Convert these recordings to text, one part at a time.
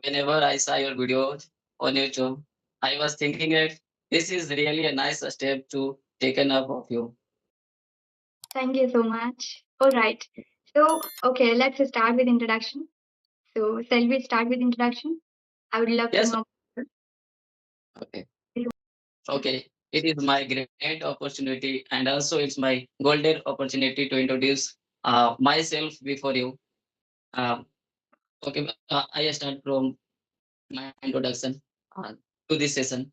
whenever I saw your videos on YouTube, I was thinking that this is really a nice step to taken up of you. Thank you so much. All right. So, okay, let's start with introduction. So, shall we start with introduction? I would love to Yes, know. okay. Okay. It is my great opportunity and also it's my golden opportunity to introduce myself before you. Uh, okay, I start from my introduction to this session.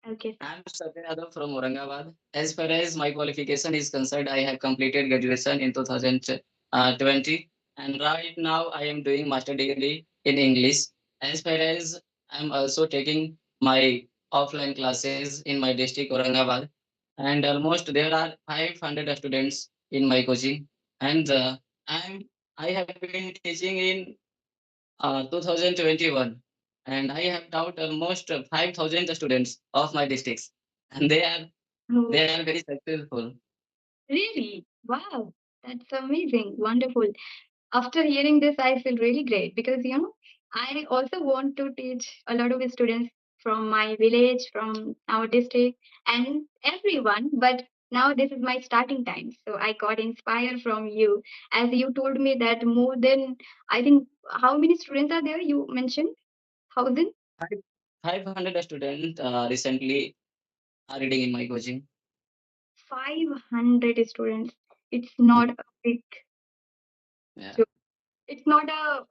Okay. I'm Satya Yadav from Aurangabad. As far as my qualification is concerned, I have completed graduation in 2020, and right now I am doing master degree in English. As far as I'm also taking my offline classes in my district Aurangabad, and almost there are 500 students in my coaching, and I have been teaching in 2021, and I have taught almost 5,000 students of my districts, and Oh, they are very successful. really? Wow. That's amazing. Wonderful. After hearing this, I feel really great because, I also want to teach a lot of students from my village, from our district, and everyone. But now this is my starting time. So I got inspired from you. As you told me that more than, I think, how many students are there? You mentioned 1,000? Five- 500 students recently are reading in my coaching. 500 students. It's Mm, not a big yeah, joke. It's not a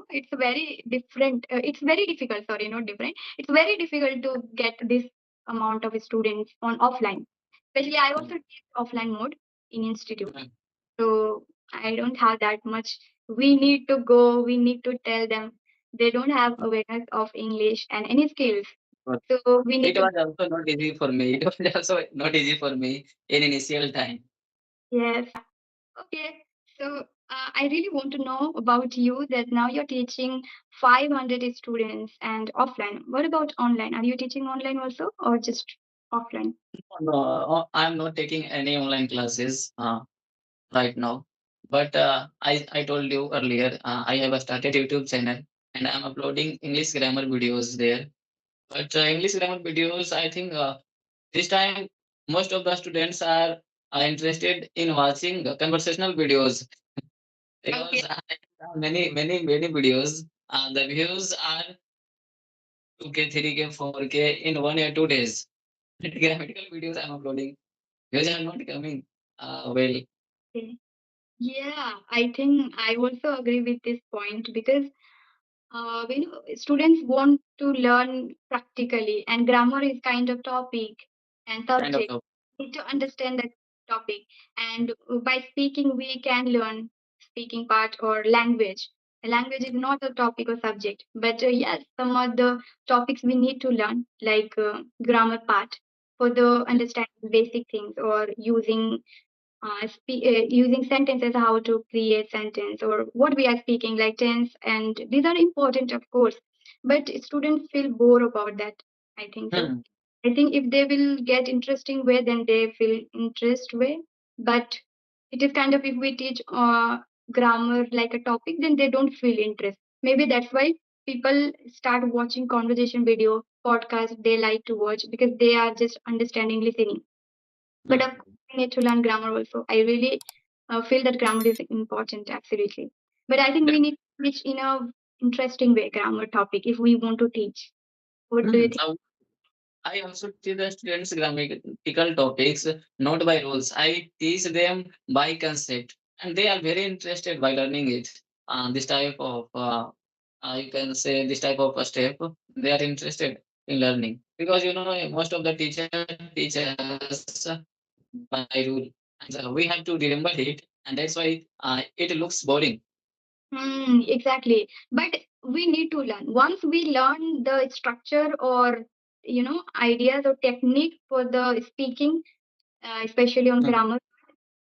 it's a very different it's very difficult, sorry, not different, it's very difficult to get this amount of students on offline, especially I mm, also teach offline mode in institute. mm, So I don't have that much. We need to go, we need to tell them. They don't have mm. awareness of English and any skills, But so we need it to. was also not easy for me. It was also not easy for me in initial time. Yes. Okay, so I really want to know about you that now you're teaching 500 students and offline. What about online? Are you teaching online also or just offline? No, I'm not taking any online classes right now. But I told you earlier, I have started YouTube channel and I'm uploading English grammar videos there. But English grammar videos, I think this time most of the students are interested in watching conversational videos Okay. because I have many videos. The views are 2K, 3K, 4K in 1 or 2 days. But grammatical videos I'm uploading. Views are not coming well. Okay. Yeah, I think I also agree with this point because students want to learn practically, and grammar is kind of topic and Kind of subject. stuff. Need to understand that topic, and by speaking, we can learn speaking part or language. The language is not a topic or subject, but yes, some of the topics we need to learn, like grammar part, for the understanding basic things or using sentences, how to create sentence or what we are speaking like tense, and these are important of course, but students feel bored about that. I think so. Hmm. I think if they will get interesting way, then they feel interest way. But it is kind of, if we teach grammar like a topic, then they don't feel interest. Maybe that's why people start watching conversation video podcast they like to watch, because they are just understanding listening. But of Hmm. course, we need to learn grammar also. I really feel that grammar is important, absolutely. But I think we need to teach in a interesting way grammar topic if we want to teach. What do you think? So I also teach the students grammatical topics, not by rules. I teach them by concept, and they are very interested by learning it. This type of, you can say, this type of a step, they are interested in learning because most of the teacher teach us by rule, and we have to remember it, and that's why it looks boring. Exactly. But we need to learn. Once we learn the structure or ideas or technique for the speaking, especially on Hmm. grammar,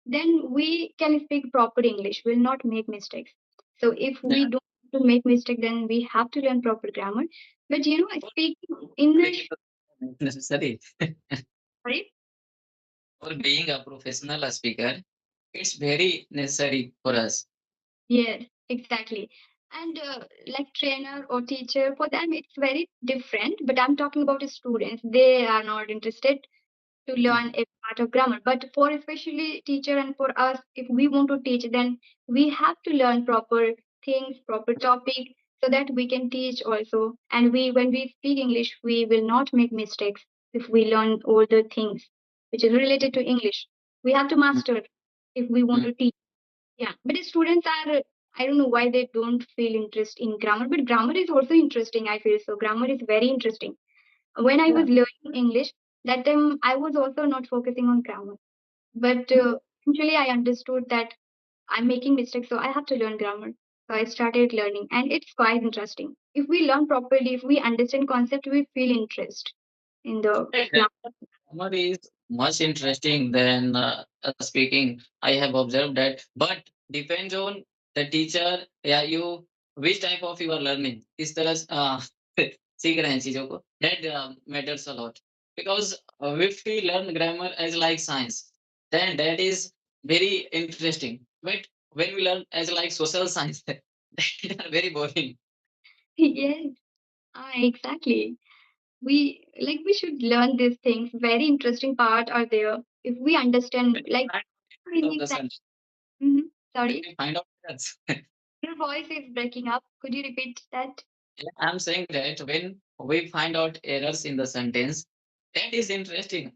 then we can speak proper English. We'll not make mistakes. So if Yeah, we don't want to make mistake, then we have to learn proper grammar. But speaking being English, a necessary right? for being a professional speaker. It's very necessary for us. Yes, exactly. And like trainer or teacher, for them it's very different. But I'm talking about the students. They are not interested to mm, learn a part of grammar. But for especially teacher and for us, if we want to teach, then we have to learn proper things, proper topic, so that we can teach also. And we, when we speak English, we will not make mistakes if we learn all the things which is related to English. We have to mm, master if we want mm. to teach. Yeah, but the students are, I don't know why they don't feel interest in grammar, but grammar is also interesting, I feel so. Grammar is very interesting. When I Yeah. was learning English, that time I was also not focusing on grammar. But eventually I understood that I'm making mistakes, so I have to learn grammar. So I started learning, and it's quite interesting. If we learn properly, if we understand concept, we feel interest in the Hey, grammar. grammar is much interesting than speaking. I have observed that, but depends on the teacher. Yeah, you which type of you are learning. इस तरह सीख रहे हैं चीजों को. That matters a lot because if we learn grammar as like science, then that is very interesting. But when we learn as like social science, that are very boring. Yes, exactly. We should learn these things. Very interesting part are there. If we understand, like Find out meaning the that. sun. When Sorry, we find out that. your voice is breaking up. Could you repeat that? Yeah, I'm saying that when we find out errors in the sentence, that is interesting.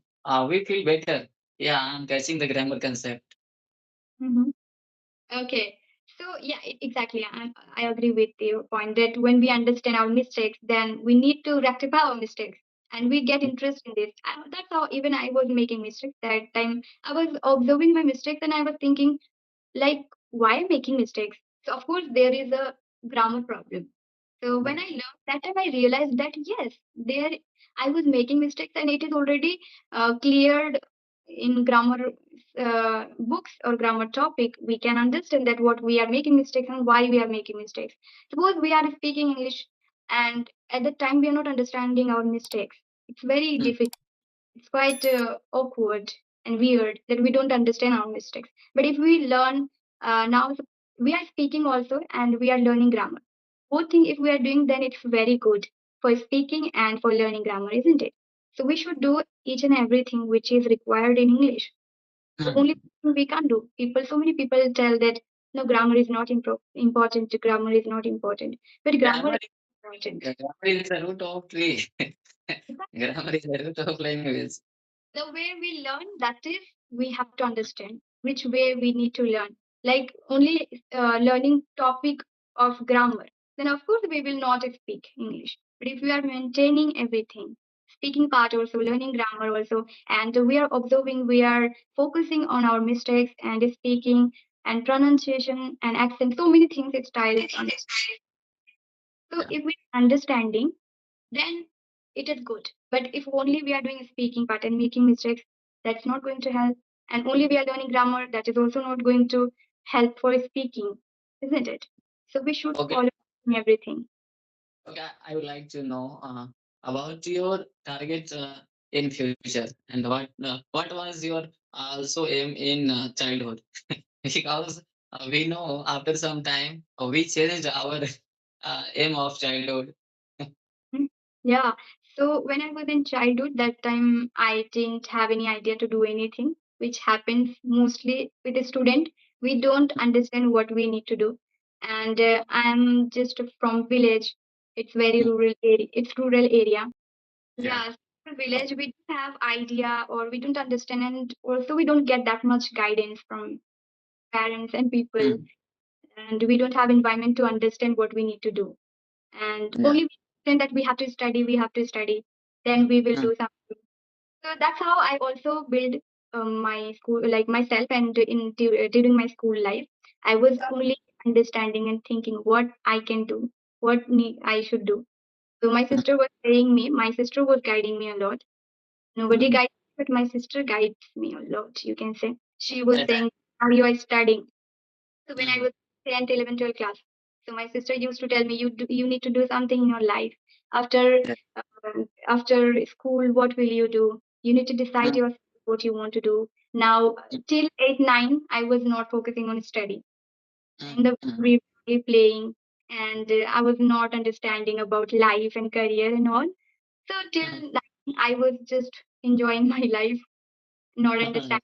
We feel better. Yeah, I'm catching the grammar concept. Mm-hmm. Okay. So yeah, exactly. I agree with your point that when we understand our mistakes, then we need to rectify our mistakes, and we get interest in this. That's how even I was making mistakes that time. I was observing my mistakes, and I was thinking, like, why I'm making mistakes? So of course there is a grammar problem. So when I learned that time, I realized that yes, there I was making mistakes, and it is already cleared in grammar books or grammar topic. We can understand that what we are making mistakes and why we are making mistakes. Suppose we are speaking English, and at the time we are not understanding our mistakes. It's very Mm, difficult. It's quite awkward and weird that we don't understand our mistakes. But if we learn now, we are speaking also and we are learning grammar. Both thing, if we are doing, then it's very good for speaking and for learning grammar, isn't it? So we should do each and everything which is required in English. The only mm. thing we can't do. So many people tell that no, grammar is not important. Grammar is not important, but grammar Grammar, is important. grammar is the root of tree. Grammar is the root of language. The way we learn, that is, we have to understand which way we need to learn. Like only learning topic of grammar, then of course we will not speak English. But if we are maintaining everything, speaking part also, learning grammar also, and we are observing, we are focusing on our mistakes and speaking and pronunciation and accent, so many things, it styles on. So Yeah. if we are understanding, then it is good. But if only we are doing a speaking part and making mistakes, that's not going to help. And only we are learning grammar, that is also not going to help for speaking, isn't it? So we should Okay. follow everything. Okay. I would like to know about your target in future and what was your also aim in childhood because we know after some time we changed our aim of childhood. Mm. Yeah. So when I was in childhood, that time I didn't have any idea to do anything, which happens mostly with a student. We don't understand what we need to do. And I'm just from village. It's very rural area. It's rural area. Yeah. Yeah, so village, we don't have idea or we don't understand, and also we don't get that much guidance from parents and people, Mm. and we don't have environment to understand what we need to do. And Yeah. only we understand that we have to study, then we will Mm. do something. So that's how I also build my school, like myself, and during my school life, I was only understanding and thinking what I can do, I should do. So my sister was guiding me a lot. Nobody Mm. guides me, but my sister guides me a lot, you can say. She was That, saying, how you are studying. So when I mm. was 10th, 11th, 12th class, so my sister used to tell me, you need to do something in your life. After Yeah. after school, what will you do? You need to decide Mm. yourself what you want to do. Now, till 8, 9, I was not focusing on study. In Mm. the Mm. we were playing, and I was not understanding about life and career and all. So till Mhm. 9, I was just enjoying my life, not understanding.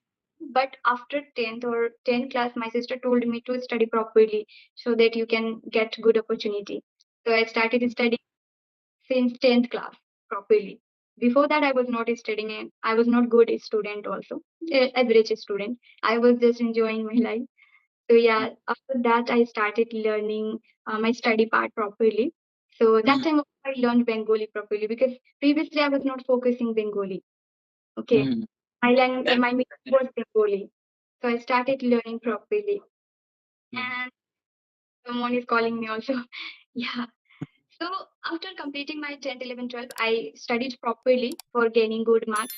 But after 10th or 10th class, my sister told me to study properly so that you can get good opportunity. So I started studying since 10th class properly. Before that, I was not studying and I was not good student also, average student. I was just enjoying my life. So yeah, after that, I started learning my study part properly. So that time I learned Bengali properly because previously I was not focusing Bengali. Okay, Mhm. my That's major was Bengali. So I started learning properly. mhm. And someone is calling me also. Yeah. So after completing my 10th, 11th, 12th, I studied properly for gaining good marks,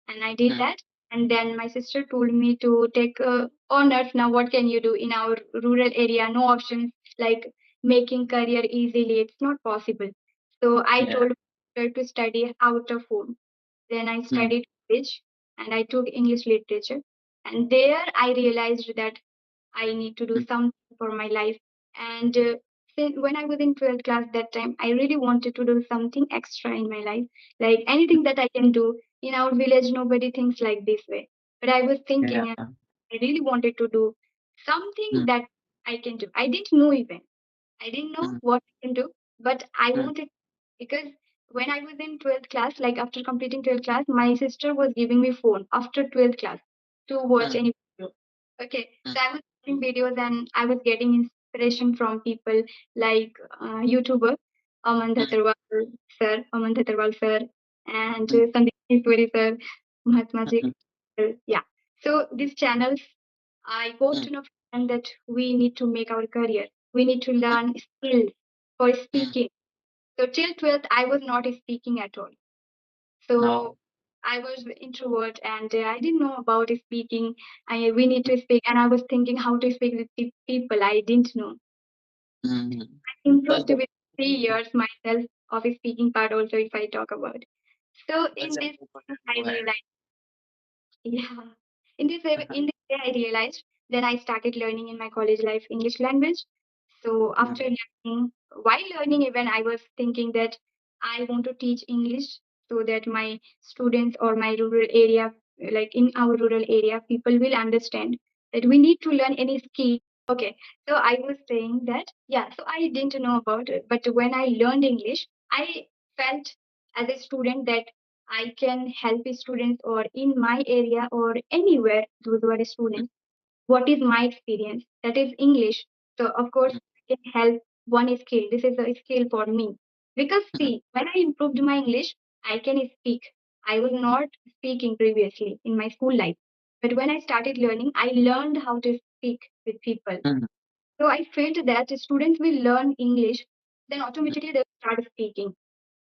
and I did Mhm. that. And then my sister told me to take honors. Now, what can you do in our rural area? No options like making career easily. It's not possible. So I Yeah. told her to study out of home. Then I Mhm. studied college and I took English literature. And there I realized that I need to do Mhm. something for my life. And since when I was in 12th class that time, I really wanted to do something extra in my life, like anything that I can do. In our village, nobody thinks like this way. But I was Yeah. thinking, and I really wanted to do something Mhm. that I can do. I didn't know even. I didn't know Mhm. what I can do, but I Mhm. wanted because when I was in 12th class, like after completing 12th class, my sister was giving me phone after 12th class to watch Mhm. any video. Okay, Mhm. so I was watching videos and I was getting inspiration from people like YouTuber Mhm. Aman Dhattarwal sir, and Mhm. Sandeep Ishwari sir, Mahatma Ji. Mhm. Yeah. So these channels, I got Mhm. to know from them that we need to make our career. We need to learn skills for Mhm. speaking. So till 12th, I was not speaking at all. So No. I was introvert and I didn't know about speaking. We need to speak, and I was thinking how to speak with people. I didn't know. Mhm. I That's improved the with 3 years myself of speaking part also if I talk about. So that's in an this, important I go ahead. realized, yeah, in this way I realized. Then I started learning in my college life English language. So after Mhm. learning, while learning even, I was thinking that I want to teach English so that my students or my rural area, like in our rural area, people will understand that we need to learn any skill. Okay, so I was saying that, yeah, so I didn't know about it, but when I learned English, I felt as a student that I can help students or in my area or anywhere, those who are students, what is my experience? That is English. So of course I can help one skill. This is a skill for me. Because Mhm. see, when I improved my English, I can speak. I was not speaking previously in my school life. But when I started learning, I learned how to speak with people. Mhm. So I felt that students will learn English, then automatically they will start speaking,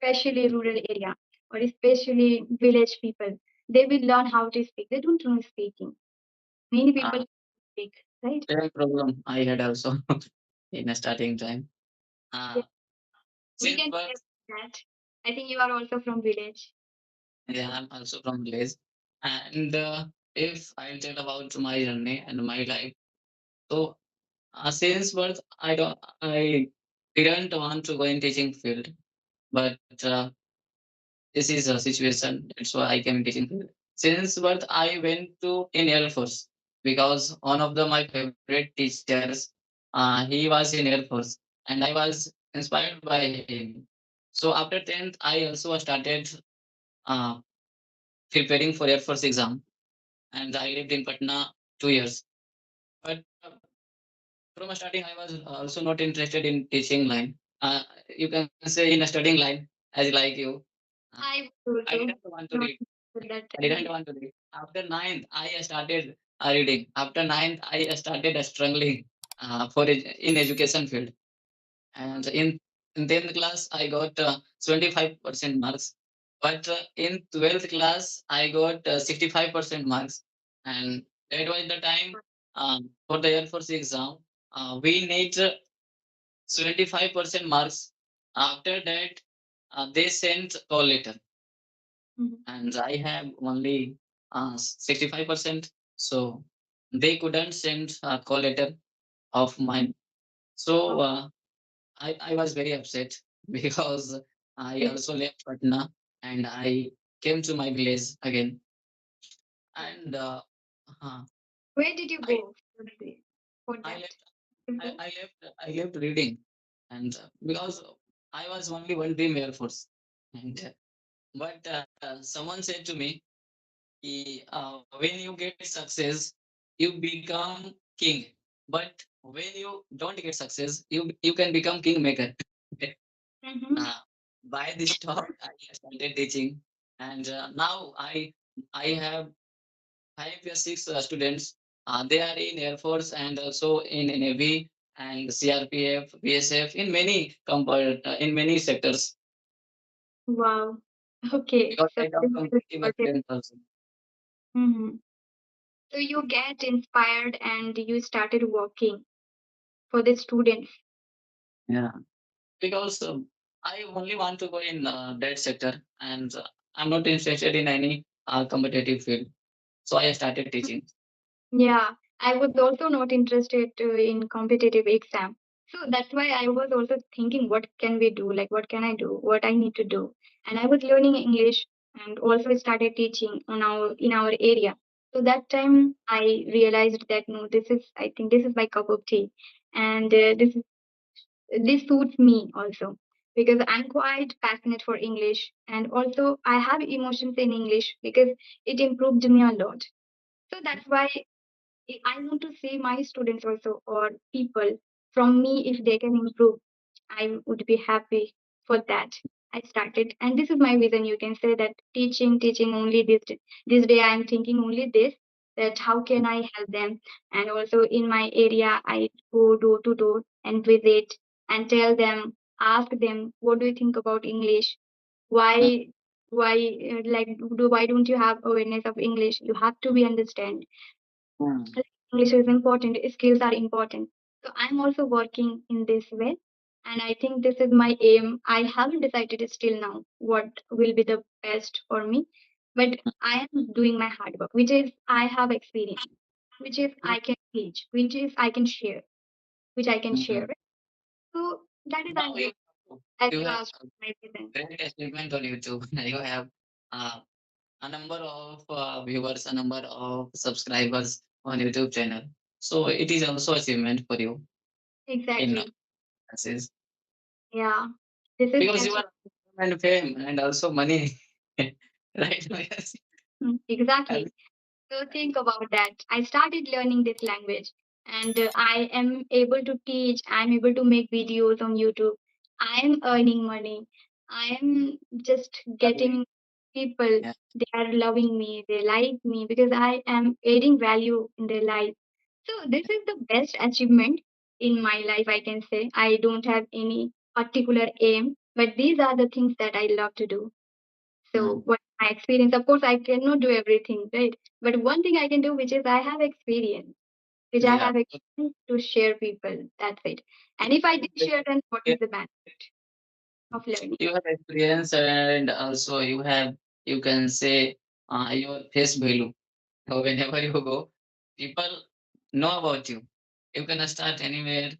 especially rural area or especially village people. They will learn how to speak. They don't know speaking. Many people Uh, speak, right? Same problem I had also in a starting time. Yeah, Uh, we since can birth, share that. I think you are also from village. yeah, I'm also from village. And if I'll tell about my journey and my life, so since birth, I didn't want to go in teaching field, but this is a situation. That's why I came in teaching field. Since birth, I went to in Air Force because one of my favorite teachers, he was in Air Force, and I was inspired by him. So after 10th, I also started uh, preparing for Air Force exam, and I lived in Patna 2 years. But from starting, I was also not interested in teaching line. You can say in a studying line, as like you. Uh, I I was didn't also want to not read. at that I didn't time. want to read. After ninth, I started reading. After ninth, I started struggling in education field. And in 10th class, I got 25% marks. But in 12th class, I got 65% marks. And that was the time for the Air Force exam. We need 75% marks. After that, they sent call letter, Mhm. and I have only 65%. So they couldn't send a call letter of Mhm. mine. So Oh, I was very upset because I also left Patna and I came to my village again. And uh, Where did you I go for I that? left I left reading, and because I was only one dream Air Force, and but someone said to me, when you get success, you become king. But when you don't get success, you can become kingmaker. Mm-hmm. uh, by this talk, I started teaching, and now I have 5 or 6 students. They are in Air Force and also in Navy and CRPF, BSF, in many sectors. Wow. Okay. Because So I this have is competitive okay. experience also. Mm-hmm. So you get inspired and you started working for the students. Yeah. Because I only want to go in that sector, and I'm not interested in any competitive field. So I started teaching. Yeah, I was also not interested in competitive exam. So that's why I was also thinking, what can we do? Like, what can I do? What I need to do? And I was learning English and also started teaching on our in our area. So that time I realized that no, I think this is my cup of tea, and this suits me also because I'm quite passionate for English, and also I have emotions in English because it improved me a lot. So that's why I want to see my students also or people from me if they can improve. I would be happy for that. I started, and this is my vision. You can say that teaching only this day. I'm thinking only this, that how can I help them, and also in my area, I go door to door and visit and tell them, ask them, what do you think about English? Mm, Why like do why don't you have awareness of English? You have to be understand mm, English is important, skills are important. So I'm also working in this way. And I think this is my aim. I haven't decided still now what will be the best for me. But I am doing my hard work, which is I have experience, which is mm, I can teach, which is I can share, which I can share. mm. So that is Now I'm doing as you you have asked my reason. great achievement on YouTube. You have uh, a number of viewers, a number of subscribers on YouTube channel. So it is also achievement for you in Exactly. classes Yeah. This is because you actually are and fame and also money, right? Yes. exactly. So think about that. I started learning this language and I am able to teach, I'm able to make videos on YouTube. I am earning money. I am just getting people, Yeah. they are loving me, they like me because I am adding value in their life. So this is the best achievement in my life, I can say. I don't have any particular aim, but these are the things that I love to do. So Mm. what my experience, of course, I cannot do everything, right? But one thing I can do, which is I have experience, which I Yeah. have experience to share people. That's it. And if I did share, then what is the benefit of learning? You have experience and also you can say your face value. So whenever you go, people know about you. You can start anywhere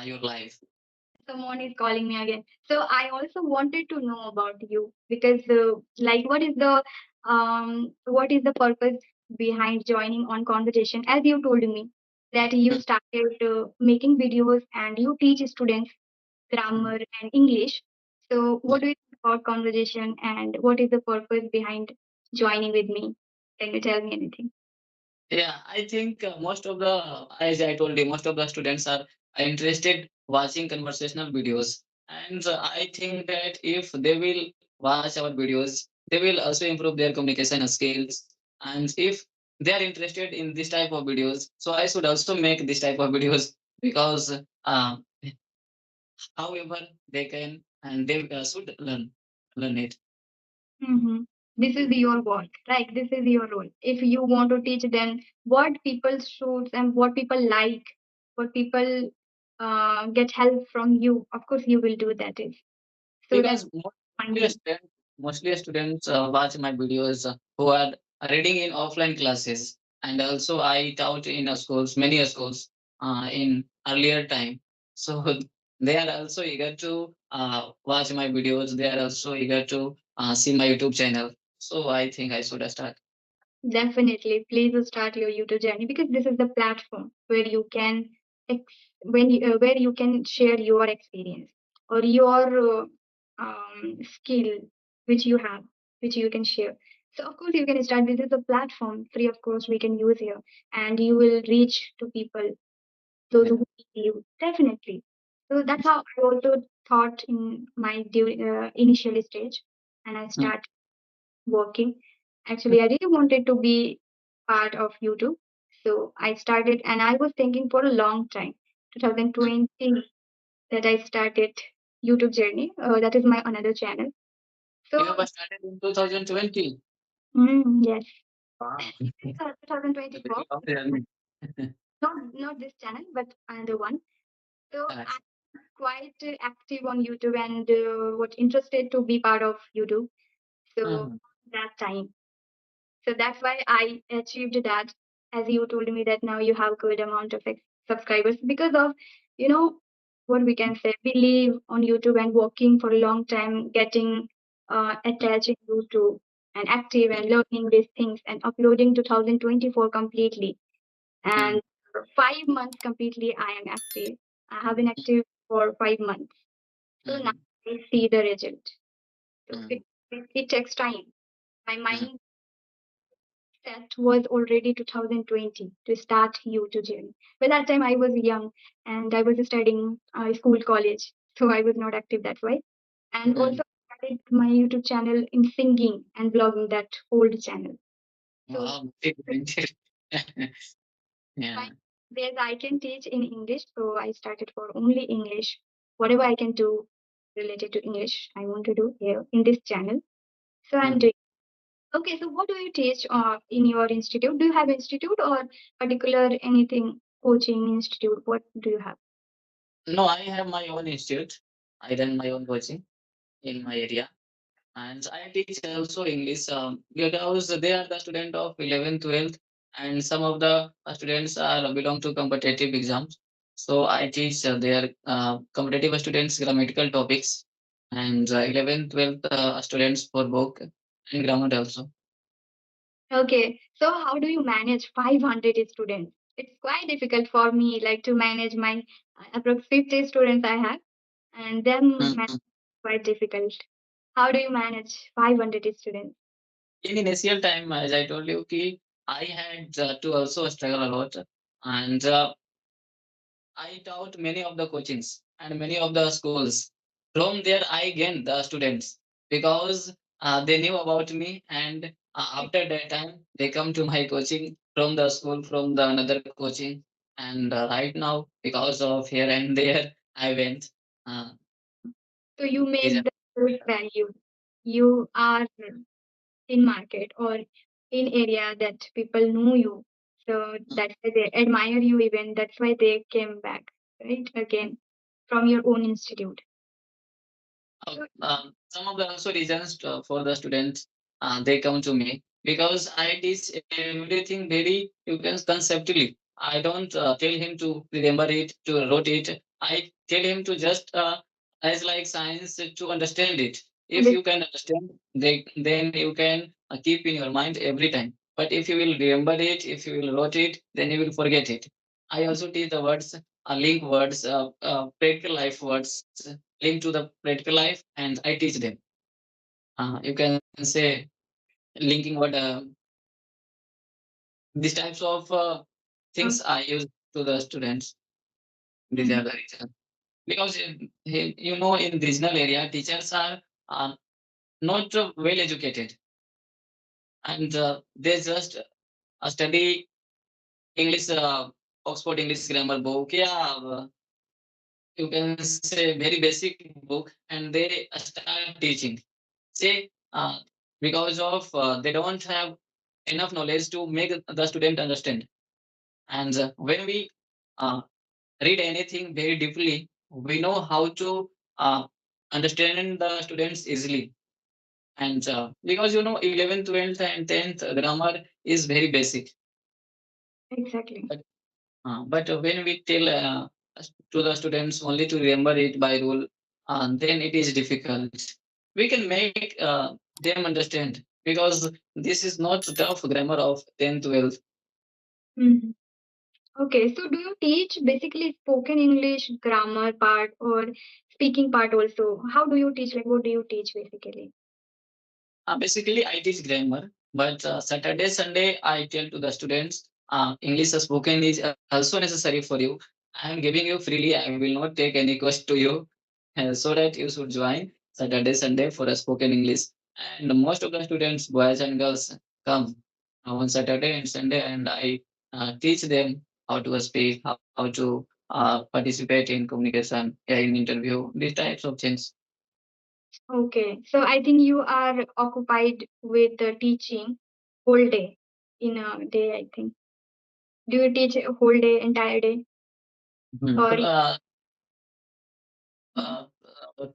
your life. Someone is calling me again. So I also wanted to know about you because, like, what is the purpose behind joining on conversation? As you told me that you Mm, started making videos and you teach students mm, grammar and English. So, yeah. what do you think about conversation and what is the purpose behind joining with me? Can you tell me anything? Yeah, I think most of the, as I told you, most of the students are interested watching conversational videos. And I think that if they will watch our videos, they will also improve their communication skills. And if they are interested in this type of videos, so I should also make this type of videos because however they can and they should learn it. Mm-hmm. This is your work, right? This is your role. If you want to teach them what people should and what people like, what people get help from you, of course you will do that. Is so that's Because finding. mostly students watch my videos who are reading in offline classes, and also I taught in schools, many schools in earlier time. So they are also eager to watch my videos. They are also eager to see my YouTube channel. So I think I should start. Definitely, please start your YouTube journey because this is the platform where you can where you can share your experience or your skill which you have, which you can share. So of course you can start. This is a platform free of course we can use here, and you will reach to people those Yeah. who need you definitely. So that's how I also thought in my initial stage, and I Mm, start working. Actually, I really wanted to be part of YouTube. So I started, and I was thinking for a long time, mm. 2020, that I started YouTube journey. That is my another channel. You So, have started in 2020. yes, Wow. it's It's a 2024. very long journey. Not this channel, but another one. So Uh, I'm quite active on YouTube and what interested to be part of YouTube. So mm, that time. So that's why I achieved that. As you told me that now you have good amount of subscribers because of, you know, what we can say, believe on YouTube and working for a long time, getting attached in YouTube and active and learning these things and uploading 2024 completely. mm, And for 5 months completely, I am active. I have been active for 5 months. So now mm, I see the result. So mm, it takes time. My mm. mind that was already 2020 to start YouTube journey. By that time, I was young and I was studying school, college, so I was not active that way. And Mm. also, I started my YouTube channel in singing and blogging, that old channel. So, Wow, very talented. my, Yeah. there's I can teach in English, so I started for only English. Whatever I can do related to English, I want to do here in this channel. So I'm Mm. doing. Okay, so what do you teach in your institute? Do you have institute or particular anything coaching institute? What do you have? No, I have my own institute. I run my own coaching in my area. And I teach also English because they are the student of 11th, 12th, and some of the students are belong to competitive exams. So I teach their competitive students grammatical topics and 11th, 12th students for book and grammar also. Okay, so how do you manage 500 students? It's quite difficult for me, like to manage my approx 50 students I have, and then Mm. quite difficult. How do you manage 500 students? In initial time, as I told you, I had to also struggle a lot, and I taught many of the coachings and many of the schools. From there, I gained the students because they knew about me, and after that time, they come to my coaching from the school, from the another coaching, and right now, because of here and there, I went. Uh, So you is make the good value. You are in market or in area that people know you, so that's why they admire you, even that's why they came back right again from your own institute. So some of the also reasons for the students they come to me because I teach everything very you can conceptually. I don't tell him to remember it to wrote it. I tell him to just as like science to understand it. If and you can understand, then you can keep in your mind every time. But if you will remember it, if you will wrote it, then you will forget it. I also teach the words, link words, practical life words, linked to the practical life, and I teach them. You can say linking what these types of things I use to the students. These are Mhm. the reasons. Because in regional area, teachers are not well educated, and they just study English, Oxford English grammar book. Yeah, you can say very basic book, and they start teaching. Say because of they don't have enough knowledge to make the student understand. And when we uh, read anything very deeply, we know how to understand the students easily. And because 11th, 12th, and 10th grammar is very basic. Exactly. But when we tell to the students only to remember it by rule, then it is difficult. We can make them understand because this is not tough grammar of 10th, 12th. Mhm. Okay, so do you teach basically spoken English grammar part or speaking part also? How do you teach? Like, what do you teach basically? Basically, I teach grammar, but Saturday, Sunday, I tell to the students, English spoken is also necessary for you. I am giving you freely. I will not take any cost to you, so that you should join Saturday, Sunday for a spoken English. And most of the students, boys and girls, come on Saturday and Sunday, and I teach them how to speak, how to participate in communication, in interview, these types of things. Okay, so I think you are occupied with the teaching whole day in a day, I think. Do you teach a whole day, entire day, Mhm. or? Mhm.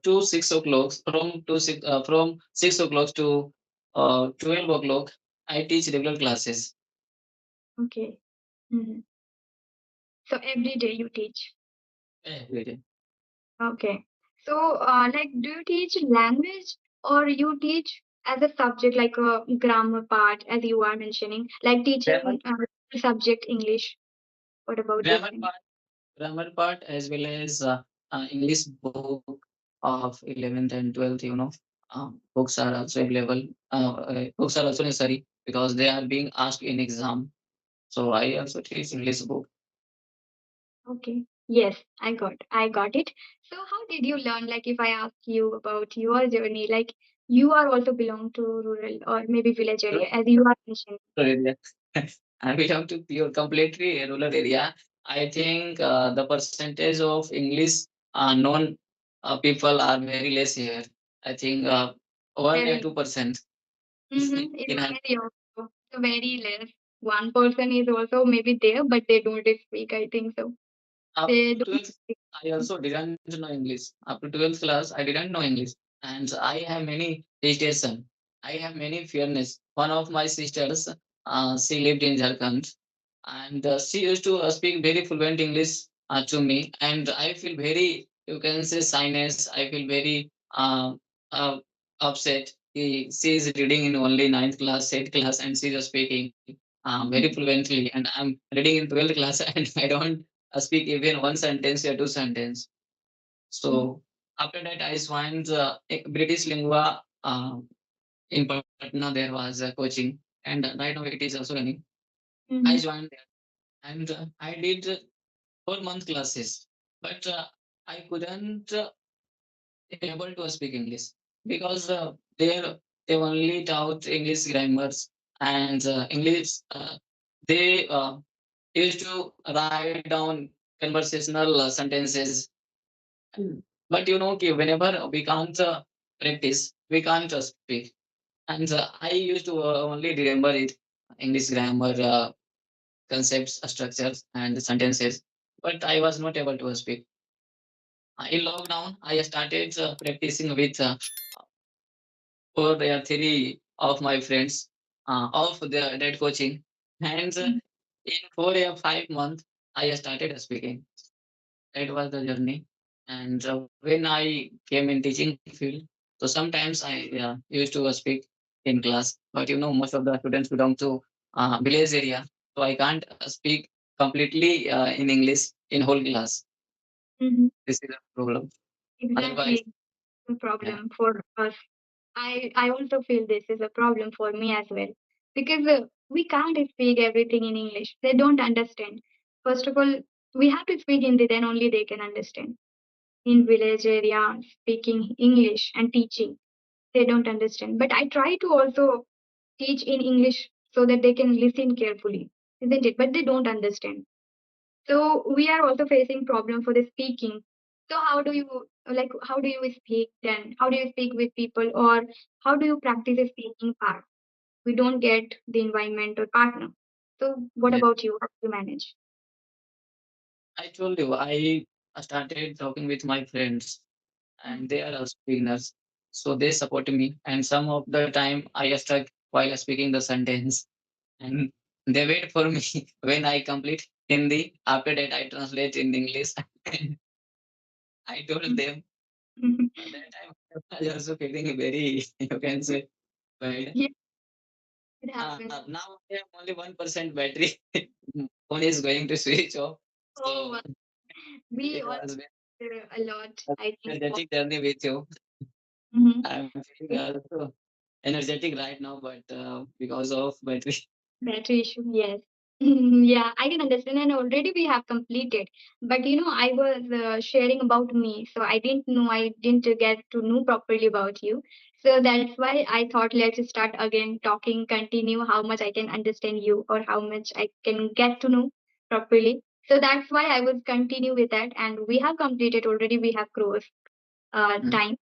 To 6 o'clock, from 6 o'clock to 12 o'clock, I teach regular classes Okay. Mhm. So every day you teach. every day. Okay. So, like, do you teach language or you teach as a subject, like a grammar part, as you are mentioning, like Grammar, teaching subject English? What about this grammar thing? part, grammar part, as well as English book of 11th and 12th. Books are also available. Books are also necessary because they are being asked in exam. So I also teach English book. Okay. Yes, I got it. So, how did you learn? Like, if I ask you about your journey, like you are also belong to rural or maybe village area, as you are mentioning. Area. I belong to pure, completely rural area. I think the percentage of English known people are very less here. I think 1 or Very. 2%. Mm-hmm. It's In very also very less. One person is also maybe there, but they don't speak. I think so. Up They to don't 12th, speak. I also didn't know English. Up to 12th class, I didn't know English. And I have many hesitation. I have many fearness. One of my sisters, she lived in Jharkhand, and she used to speak very fluent English to me. And I feel very, you can say, shyness. I feel very uh, upset. She is reading in only ninth class, 8th class, and she is speaking very fluently. And I'm reading in 12th class, and I don't speak even one sentence or two sentence. So after that, I joined British Lingua in Patna. There was coaching, and right now it is also running. I Mm-hmm. joined there, and I did 4 month classes, but I couldn't able to speak English because they only taught English grammars and English. They used to write down conversational sentences. But कि whenever we can't practice, we can't speak. And I used to only remember it, English grammar, concepts, structures, and sentences. But I was not able to speak. In lockdown, I started practicing with 4 or 3 of my friends of the that coaching. And in 4 or 5 months, I started speaking. That was the journey. And when I came in teaching field, so sometimes I used to speak in class. But most of the students belong to village area, so I can't speak completely in English in whole class. Mm-hmm. This is a problem. Otherwise, Exactly. A yeah, problem for us. I also feel this is a problem for me as well because we can't speak everything in English. They don't understand. First of all, we have to speak Hindi, then only they can understand. In village area, speaking English and teaching, they don't understand. But I try to also teach in English so that they can listen carefully, isn't it? But they don't understand. So we are also facing problem for the speaking. So how do you like how do you speak then? How do you speak with people or how do you practice the speaking part? We don't get the environment or partner. So what yeah. about you? How do you manage? I told you I started talking with my friends, and they are also beginners, so they support me. And some of the time I stuck while speaking the sentence, and they wait for me when I complete Hindi. After that, I translate in English. I told them at that time I was also feeling very, you can say, bad. Yeah, it happens. Now I have only 1% battery. Phone is going to switch off. Oh, So wow. We it all was very a lot, I think. energetic journey with you. Mhm. I'm feeling also energetic right now, but because of battery. Battery issue, yes. Yeah, I can understand. And already we have completed. But I was sharing about me. So I didn't get to know properly about you. So that's why I thought let's start again talking, continue how much I can understand you or how much I can get to know properly. So that's why I was continue with that. And we have completed already. We have crossed Mm. time.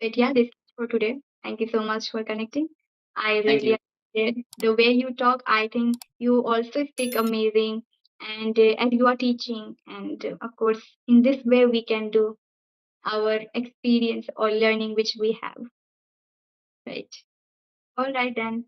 But yeah, this is for today. Thank you so much for connecting. I Thank really you. appreciate the way you talk. I think you also speak amazing, and as you are teaching, and of course, in this way we can do our experience or learning which we have. Right. All right then.